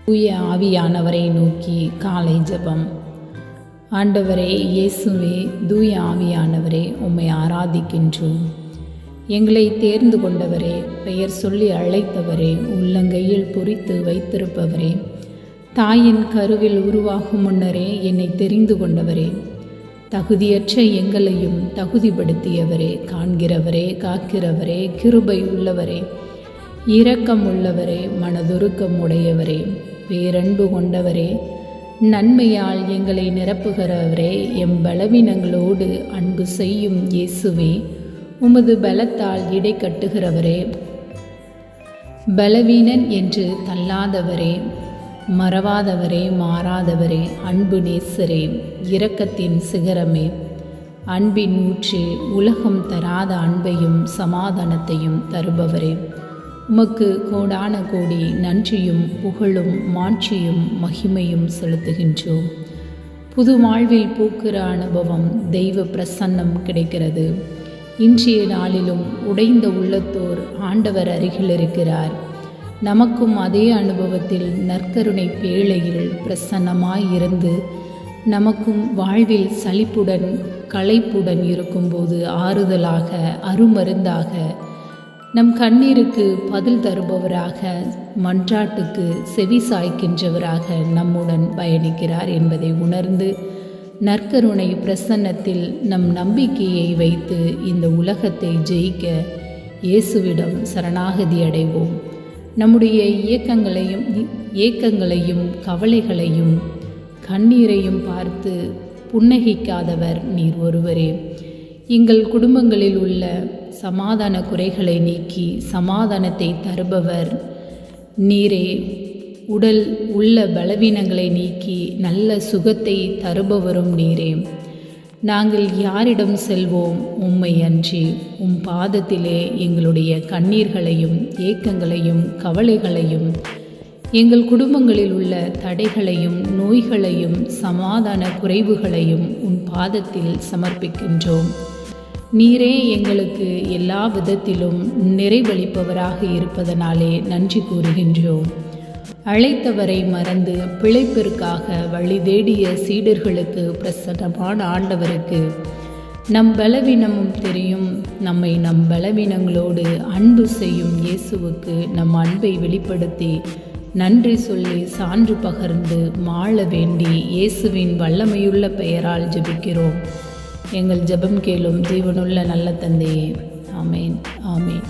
தூய ஆவியானவரை நோக்கி காலை ஜெபம். ஆண்டவரே இயேசுவே, தூய ஆவியானவரே, உம்மை ஆராதிக்கின்றோம். எங்களை தேர்ந்து கொண்டவரே, பெயர் சொல்லி அழைத்தவரே, உள்ளங்கையில் பொறித்து வைத்திருப்பவரே, தாயின் கருவில் உருவாகும் முன்னரே என்னை தெரிந்து கொண்டவரே, தகுதியற்ற எங்களையும் தகுதிப்படுத்தியவரே, காண்கிறவரே, காக்கிறவரே, கிருபை உள்ளவரே, இரக்கம் உள்ளவரே, மனதுருக்கம் உடையவரே, பேரன்பு கொண்டவரே, நன்மையால் எங்களை நிரப்புகிறவரே, எம் பலவீனங்களோடு அன்பு செய்யும் இயேசுவே, உமது பலத்தால் இடை கட்டுகிறவரே, பலவீனன் என்று தள்ளாதவரே, மறவாதவரே, மாறாதவரே, அன்பு நேசரே, இரக்கத்தின் சிகரமே, அன்பின் ஊற்றே, உலகம் தராத அன்பையும் சமாதானத்தையும் தருபவரே, உமக்கு கோடான கோடி நன்றியும் புகழும் மாட்சியும் மகிமையும் செலுத்துகின்றோம். புது வாழ்வில் பூக்கிற அனுபவம், தெய்வ பிரசன்னம் கிடைக்கிறது. இன்றைய நாளிலும் உடைந்த உள்ளத்தோர் ஆண்டவர் அருகில் இருக்கிறார். நமக்கும் அதே அனுபவத்தில் நற்கருணை பேழையில் பிரசன்னமாயிருந்து நமக்கும் வாழ்வில் சலிப்புடன் களைப்புடன் இருக்கும்போது ஆறுதலாக அருமருந்தாக நம் கண்ணீருக்கு பதில் தருபவராக, மன்றாட்டுக்கு செவி சாய்க்கின்றவராக நம்முடன் பயணிக்கிறார் என்பதை உணர்ந்து நற்கருணை பிரசன்னத்தில் நம் நம்பிக்கையை வைத்து இந்த உலகத்தை ஜெயிக்க இயேசுவிடம் சரணாகதி அடைவோம். நம்முடைய ஏக்கங்களையும் கவலைகளையும் கண்ணீரையும் பார்த்து புன்னகைக்காதவர் நீர் ஒருவரே. எங்கள் குடும்பங்களில் உள்ள சமாதான குறைகளை நீக்கி சமாதானத்தை தருபவர் நீரே. உடல் உள்ள பலவீனங்களை நீக்கி நல்ல சுகத்தை தருபவரும் நீரே. நாங்கள் யாரிடம் செல்வோம் உம்மை அன்றி? உம் பாதத்திலே எங்களுடைய கண்ணீர்களையும் ஏக்கங்களையும் கவலைகளையும், எங்கள் குடும்பங்களில் உள்ள தடைகளையும் நோய்களையும் சமாதான குறைவுகளையும் உன் பாதத்தில் சமர்ப்பிக்கின்றோம். நீரே எங்களுக்கு எல்லா விதத்திலும் நிறைவளிப்பவராக இருப்பதனாலே நன்றி கூறுகின்றோம். அழைத்தவரை மறந்து பிழைப்பிற்காக வழி தேடிய சீடர்களுக்கு பிரசன்னமான ஆண்டவருக்கு நம் பலவீனமும் தெரியும். நம்மை நம் பலவீனங்களோடு அன்பு செய்யும் இயேசுவுக்கு நம் அன்பை வெளிப்படுத்தி நன்றி சொல்லி சான்று பகர்ந்து மாள வேண்டி இயேசுவின் வல்லமையுள்ள பெயரால் ஜெபிக்கிறோம். எங்கள் ஜெபம் கேளும் ஜீவனுள்ள நல்ல தந்தையே. ஆமேன், ஆமேன்.